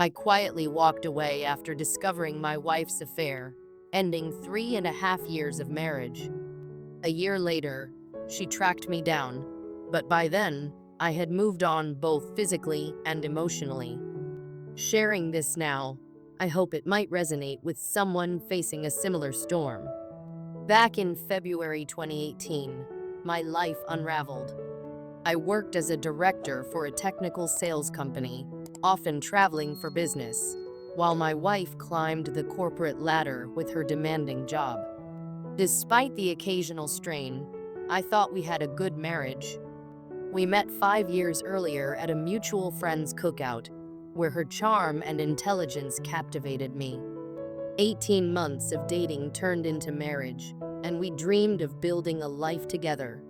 I quietly walked away after discovering my wife's affair, ending 3.5 years of marriage. A year later, she tracked me down, but by then, I had moved on both physically and emotionally. Sharing this now, I hope it might resonate with someone facing a similar storm. Back in February 2018, my life unraveled. I worked as a director for a technical sales company, often traveling for business, while my wife climbed the corporate ladder with her demanding job. Despite the occasional strain, I thought we had a good marriage. We met 5 years earlier at a mutual friend's cookout, where her charm and intelligence captivated me. 18 months of dating turned into marriage, and we dreamed of building a life together.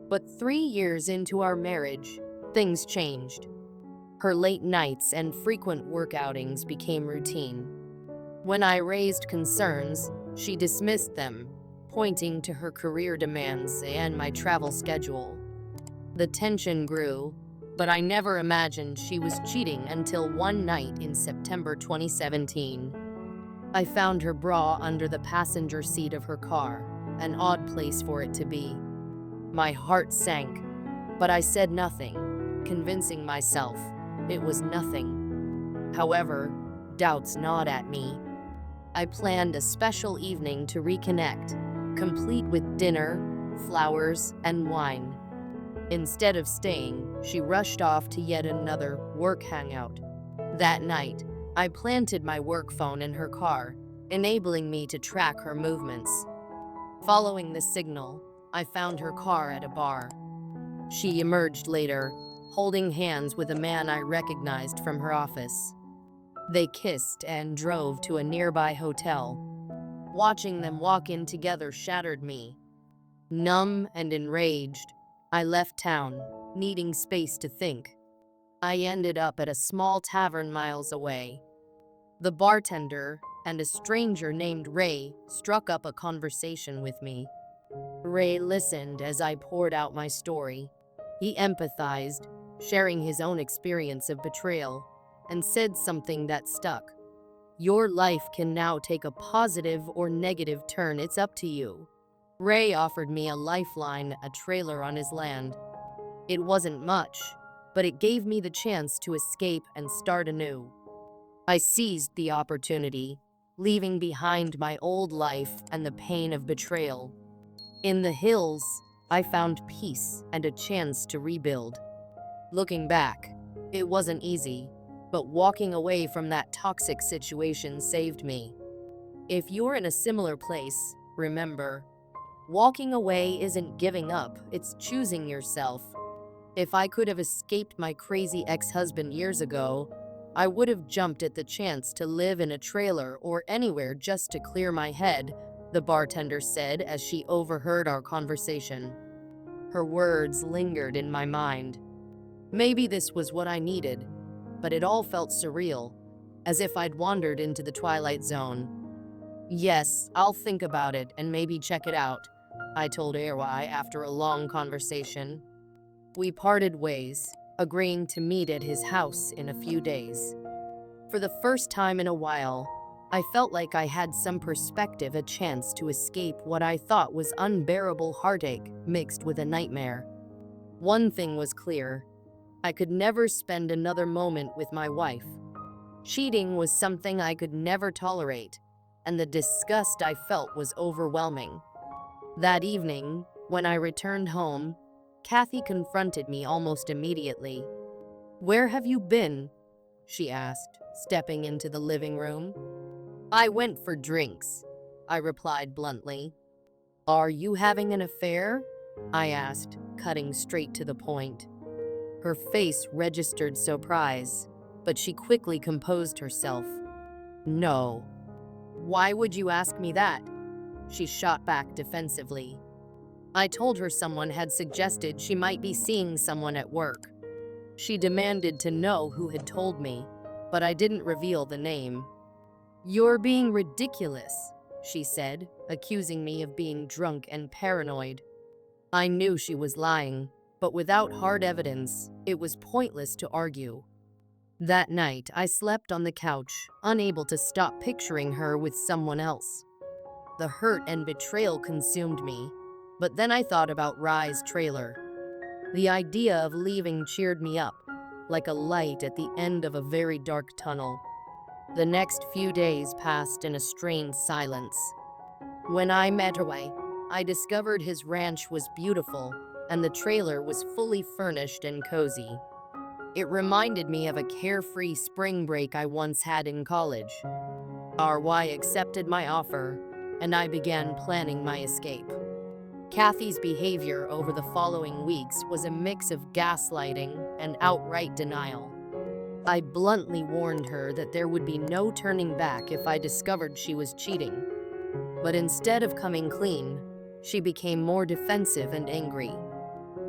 But 3 years into our marriage, things changed. Her late nights and frequent work outings became routine. When I raised concerns, she dismissed them, pointing to her career demands and my travel schedule. The tension grew, but I never imagined she was cheating until one night in September 2017. I found her bra under the passenger seat of her car, an odd place for it to be. My heart sank, but I said nothing, convincing myself it was nothing. However, doubts gnawed at me. I planned a special evening to reconnect, complete with dinner, flowers, and wine. Instead of staying, she rushed off to yet another work hangout. That night, I planted my work phone in her car, enabling me to track her movements. Following the signal, I found her car at a bar. She emerged later, holding hands with a man I recognized from her office. They kissed and drove to a nearby hotel. Watching them walk in together shattered me. Numb and enraged, I left town, needing space to think. I ended up at a small tavern miles away. The bartender and a stranger named Ray struck up a conversation with me. Ray listened as I poured out my story. He empathized, sharing his own experience of betrayal, and said something that stuck. Your life can now take a positive or negative turn, it's up to you. Ray offered me a lifeline, a trailer on his land. It wasn't much, but it gave me the chance to escape and start anew. I seized the opportunity, leaving behind my old life and the pain of betrayal. In the hills, I found peace and a chance to rebuild. Looking back, it wasn't easy, but walking away from that toxic situation saved me. If you're in a similar place, remember, walking away isn't giving up, it's choosing yourself. If I could have escaped my crazy ex-husband years ago, I would have jumped at the chance to live in a trailer or anywhere just to clear my head, the bartender said as she overheard our conversation. Her words lingered in my mind. Maybe this was what I needed, but it all felt surreal, as if I'd wandered into the twilight zone. Yes, I'll think about it and maybe check it out, I told Airwai after a long conversation. We parted ways, agreeing to meet at his house in a few days. For the first time in a while, I felt like I had some perspective, a chance to escape what I thought was unbearable heartache mixed with a nightmare. One thing was clear: I could never spend another moment with my wife. Cheating was something I could never tolerate, and the disgust I felt was overwhelming. That evening, when I returned home, Kathy confronted me almost immediately. "Where have you been?" she asked, stepping into the living room. "I went for drinks," I replied bluntly. "Are you having an affair?" I asked, cutting straight to the point. Her face registered surprise, but she quickly composed herself. "No." "Why would you ask me that?" She shot back defensively. I told her someone had suggested she might be seeing someone at work. She demanded to know who had told me, but I didn't reveal the name. "You're being ridiculous," she said, accusing me of being drunk and paranoid. I knew she was lying, but without hard evidence, it was pointless to argue. That night, I slept on the couch, unable to stop picturing her with someone else. The hurt and betrayal consumed me, but then I thought about Rye's trailer. The idea of leaving cheered me up, like a light at the end of a very dark tunnel. The next few days passed in a strained silence. When I met Ray, I discovered his ranch was beautiful and the trailer was fully furnished and cozy. It reminded me of a carefree spring break I once had in college. RY accepted my offer, and I began planning my escape. Kathy's behavior over the following weeks was a mix of gaslighting and outright denial. I bluntly warned her that there would be no turning back if I discovered she was cheating. But instead of coming clean, she became more defensive and angry.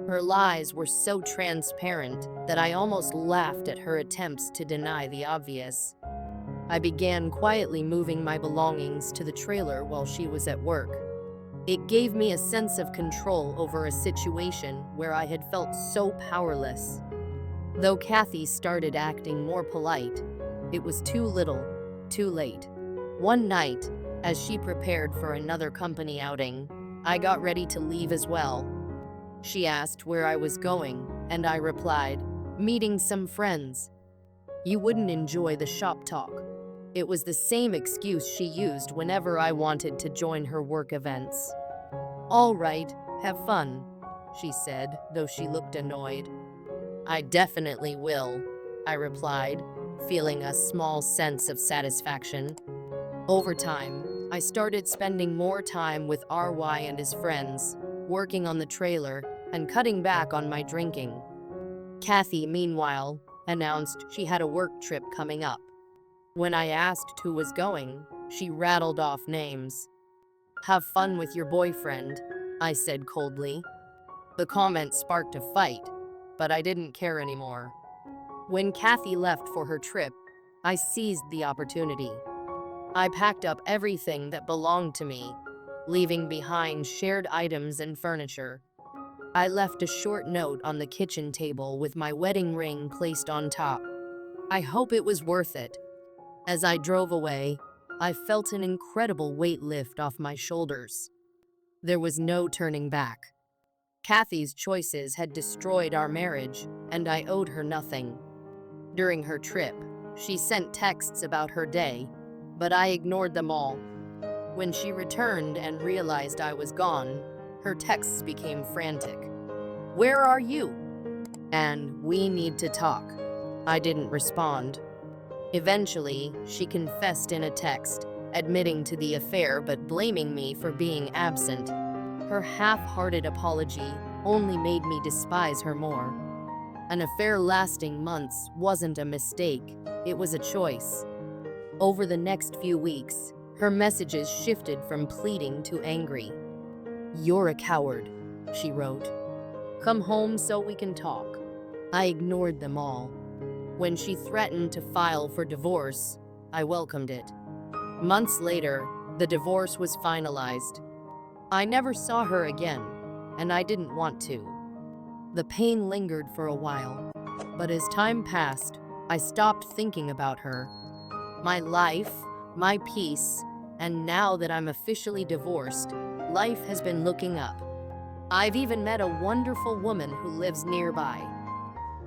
Her lies were so transparent that I almost laughed at her attempts to deny the obvious. I began quietly moving my belongings to the trailer while she was at work. It gave me a sense of control over a situation where I had felt so powerless. Though Kathy started acting more polite, it was too little, too late. One night, as she prepared for another company outing, I got ready to leave as well. She asked where I was going, and I replied, meeting some friends. You wouldn't enjoy the shop talk. It was the same excuse she used whenever I wanted to join her work events. All right, have fun, she said, though she looked annoyed. I definitely will, I replied, feeling a small sense of satisfaction. Over time, I started spending more time with RY and his friends, working on the trailer and cutting back on my drinking. Kathy, meanwhile, announced she had a work trip coming up. When I asked who was going, she rattled off names. Have fun with your boyfriend, I said coldly. The comment sparked a fight, but I didn't care anymore. When Kathy left for her trip, I seized the opportunity. I packed up everything that belonged to me, leaving behind shared items and furniture. I left a short note on the kitchen table with my wedding ring placed on top. I hope it was worth it. As I drove away, I felt an incredible weight lift off my shoulders. There was no turning back. Kathy's choices had destroyed our marriage, and I owed her nothing. During her trip, she sent texts about her day, but I ignored them all. When she returned and realized I was gone, her texts became frantic. Where are you? And we need to talk. I didn't respond. Eventually, she confessed in a text, admitting to the affair but blaming me for being absent. Her half-hearted apology only made me despise her more. An affair lasting months wasn't a mistake, it was a choice. Over the next few weeks, her messages shifted from pleading to angry. You're a coward, she wrote. Come home so we can talk. I ignored them all. When she threatened to file for divorce, I welcomed it. Months later, the divorce was finalized. I never saw her again, and I didn't want to. The pain lingered for a while, but as time passed, I stopped thinking about her. My life, my peace, and now that I'm officially divorced, life has been looking up. I've even met a wonderful woman who lives nearby.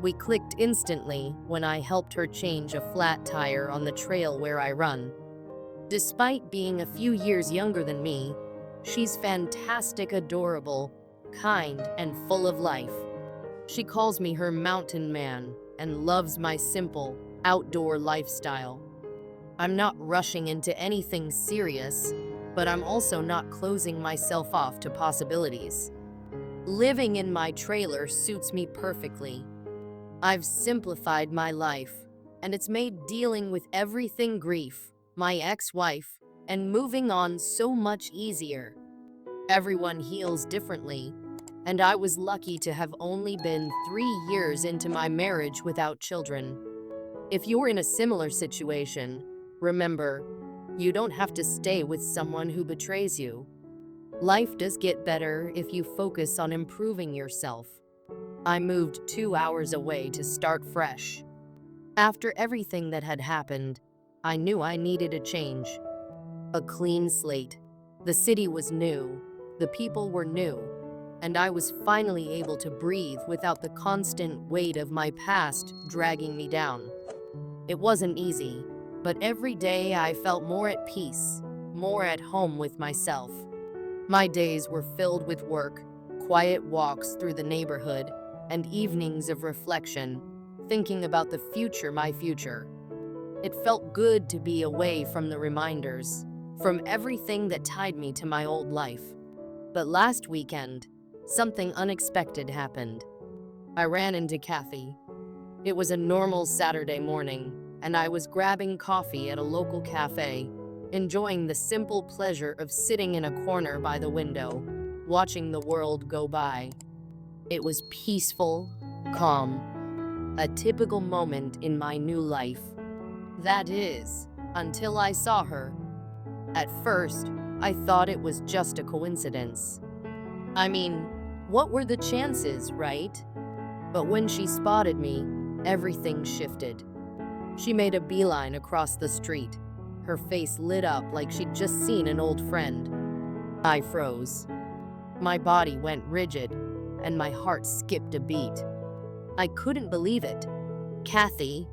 We clicked instantly when I helped her change a flat tire on the trail where I run. Despite being a few years younger than me, she's fantastic, adorable, kind, and full of life. She calls me her mountain man and loves my simple, outdoor lifestyle. I'm not rushing into anything serious, but I'm also not closing myself off to possibilities. Living in my trailer suits me perfectly. I've simplified my life, and it's made dealing with everything grief, my ex-wife, and moving on so much easier. Everyone heals differently, and I was lucky to have only been 3 years into my marriage without children. If you're in a similar situation, remember, you don't have to stay with someone who betrays you. Life does get better if you focus on improving yourself. I moved 2 hours away to start fresh. After everything that had happened, I knew I needed a change. A clean slate. The city was new, the people were new, and I was finally able to breathe without the constant weight of my past dragging me down. It wasn't easy, but every day I felt more at peace, more at home with myself. My days were filled with work, quiet walks through the neighborhood, and evenings of reflection, thinking about the future, my future. It felt good to be away from the reminders, from everything that tied me to my old life. But last weekend, something unexpected happened. I ran into Kathy. It was a normal Saturday morning, and I was grabbing coffee at a local cafe, enjoying the simple pleasure of sitting in a corner by the window, watching the world go by. It was peaceful, calm, a typical moment in my new life. That is, until I saw her. At first, I thought it was just a coincidence. I mean, what were the chances, right? But when she spotted me, everything shifted. She made a beeline across the street. Her face lit up like she'd just seen an old friend. I froze. My body went rigid, and my heart skipped a beat. I couldn't believe it. Kathy,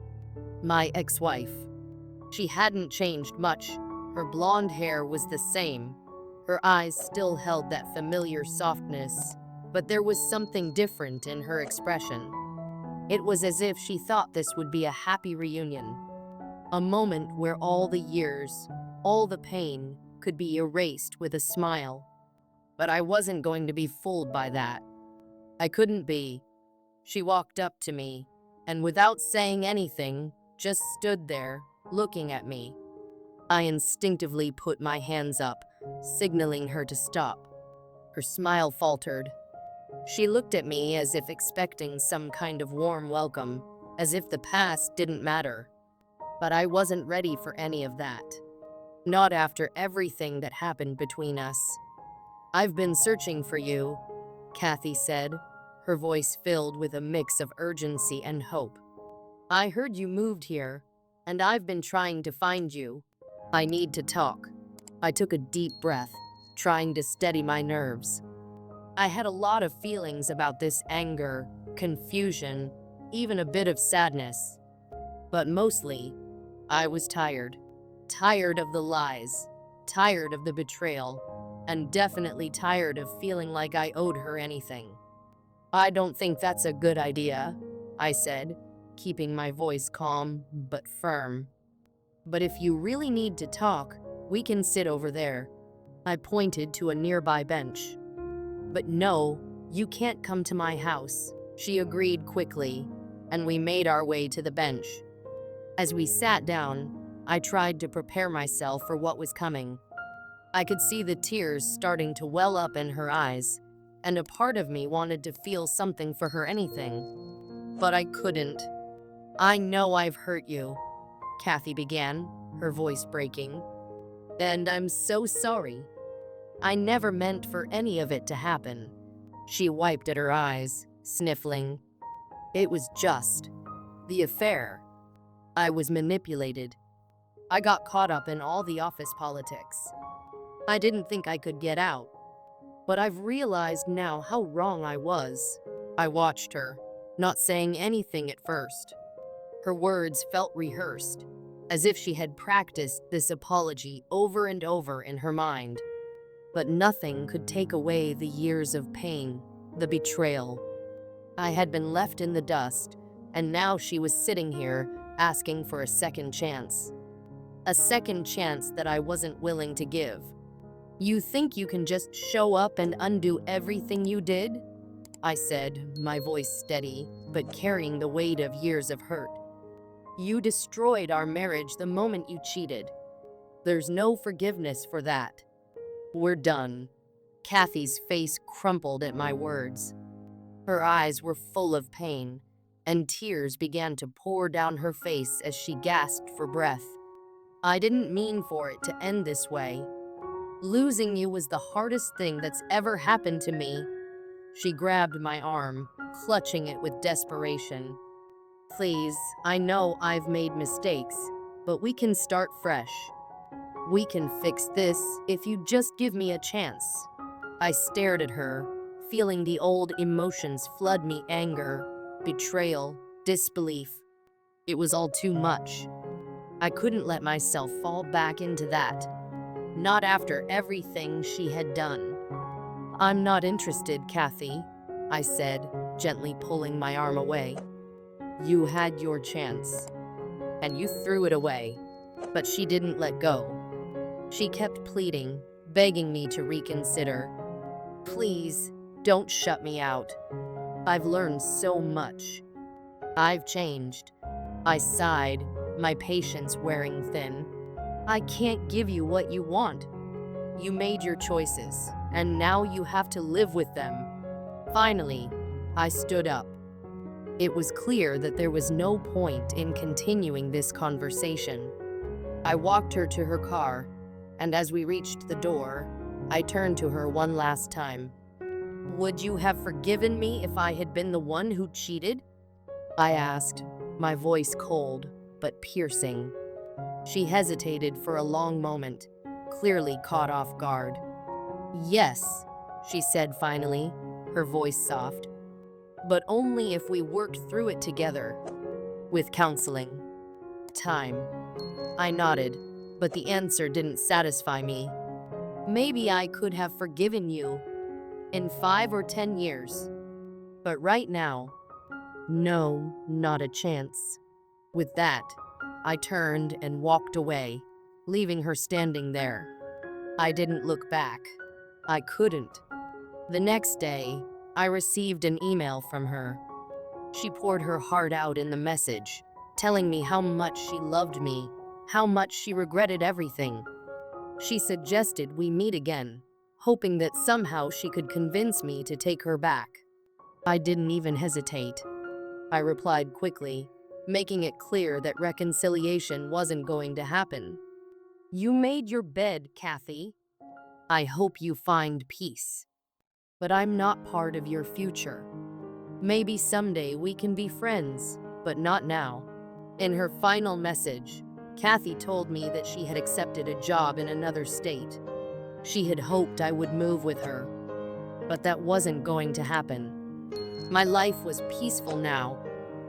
my ex-wife. She hadn't changed much. Her blonde hair was the same. Her eyes still held that familiar softness, but there was something different in her expression. It was as if she thought this would be a happy reunion, a moment where all the years, all the pain, could be erased with a smile. But I wasn't going to be fooled by that. I couldn't be. She walked up to me, and without saying anything, just stood there, looking at me. I instinctively put my hands up, signaling her to stop. Her smile faltered. She looked at me as if expecting some kind of warm welcome, as if the past didn't matter. But I wasn't ready for any of that. Not after everything that happened between us. "I've been searching for you," Kathy said, her voice filled with a mix of urgency and hope. "I heard you moved here, and I've been trying to find you. I need to talk." I took a deep breath, trying to steady my nerves. I had a lot of feelings about this: anger, confusion, even a bit of sadness. But mostly, I was tired. Tired of the lies, tired of the betrayal, and definitely tired of feeling like I owed her anything. "I don't think that's a good idea," I said, keeping my voice calm but firm. "But if you really need to talk, we can sit over there." I pointed to a nearby bench. "But no, you can't come to my house," she agreed quickly, and we made our way to the bench. As we sat down, I tried to prepare myself for what was coming. I could see the tears starting to well up in her eyes, and a part of me wanted to feel something for her, anything. But I couldn't. "I know I've hurt you," Kathy began, her voice breaking. "And I'm so sorry. I never meant for any of it to happen." She wiped at her eyes, sniffling. "It was just the affair. I was manipulated. I got caught up in all the office politics. I didn't think I could get out. But I've realized now how wrong I was." I watched her, not saying anything at first. Her words felt rehearsed, as if she had practiced this apology over and over in her mind. But nothing could take away the years of pain, the betrayal. I had been left in the dust, and now she was sitting here asking for a second chance. A second chance that I wasn't willing to give. "You think you can just show up and undo everything you did?" I said, my voice steady, but carrying the weight of years of hurt. "You destroyed our marriage the moment you cheated. There's no forgiveness for that. We're done." Kathy's face crumpled at my words. Her eyes were full of pain, and tears began to pour down her face as she gasped for breath. "I didn't mean for it to end this way. Losing you was the hardest thing that's ever happened to me." She grabbed my arm, clutching it with desperation. Please, I know I've made mistakes, but we can start fresh. We can fix this if you just give me a chance. I stared at her, feeling the old emotions flood me: anger, betrayal, disbelief. It was all too much. I couldn't let myself fall back into that. Not after everything she had done. I'm not interested, Kathy, I said, gently pulling my arm away. You had your chance, and you threw it away. But she didn't let go. She kept pleading, begging me to reconsider. Please, don't shut me out. I've learned so much. I've changed. I sighed, my patience wearing thin. I can't give you what you want. You made your choices, and now you have to live with them. Finally, I stood up. It was clear that there was no point in continuing this conversation. I walked her to her car, and as we reached the door, I turned to her one last time. Would you have forgiven me if I had been the one who cheated? I asked, my voice cold but piercing. She hesitated for a long moment, clearly caught off guard. Yes, she said finally, her voice soft. But only if we worked through it together, with counseling. Time. I nodded, but the answer didn't satisfy me. Maybe I could have forgiven you in 5 or 10 years. But right now, no, not a chance. With that, I turned and walked away, leaving her standing there. I didn't look back. I couldn't. The next day, I received an email from her. She poured her heart out in the message, telling me how much she loved me, how much she regretted everything. She suggested we meet again, hoping that somehow she could convince me to take her back. I didn't even hesitate. I replied quickly, making it clear that reconciliation wasn't going to happen. You made your bed, Kathy. I hope you find peace. But I'm not part of your future. Maybe someday we can be friends, but not now. In her final message, Kathy told me that she had accepted a job in another state. She had hoped I would move with her, but that wasn't going to happen. My life was peaceful now,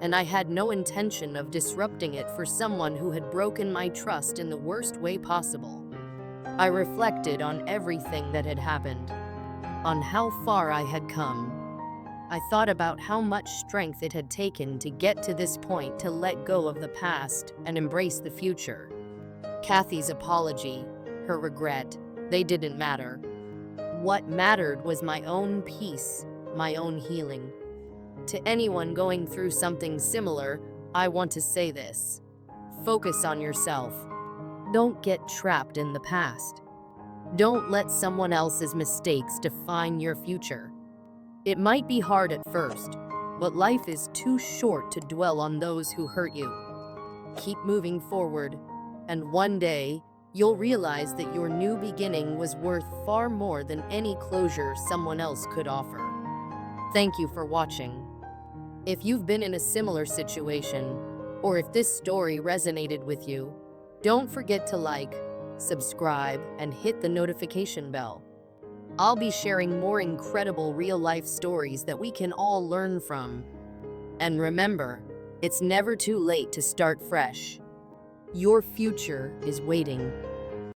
and I had no intention of disrupting it for someone who had broken my trust in the worst way possible. I reflected on everything that had happened, on how far I had come. I thought about how much strength it had taken to get to this point, to let go of the past and embrace the future. Kathy's apology, her regret, they didn't matter. What mattered was my own peace, my own healing. To anyone going through something similar, I want to say this. Focus on yourself. Don't get trapped in the past. Don't let someone else's mistakes define your future. It might be hard at first, but life is too short to dwell on those who hurt you. Keep moving forward, and one day, you'll realize that your new beginning was worth far more than any closure someone else could offer. Thank you for watching. If you've been in a similar situation, or if this story resonated with you, don't forget to like, subscribe, and hit the notification bell. I'll be sharing more incredible real-life stories that we can all learn from. And remember, it's never too late to start fresh. Your future is waiting.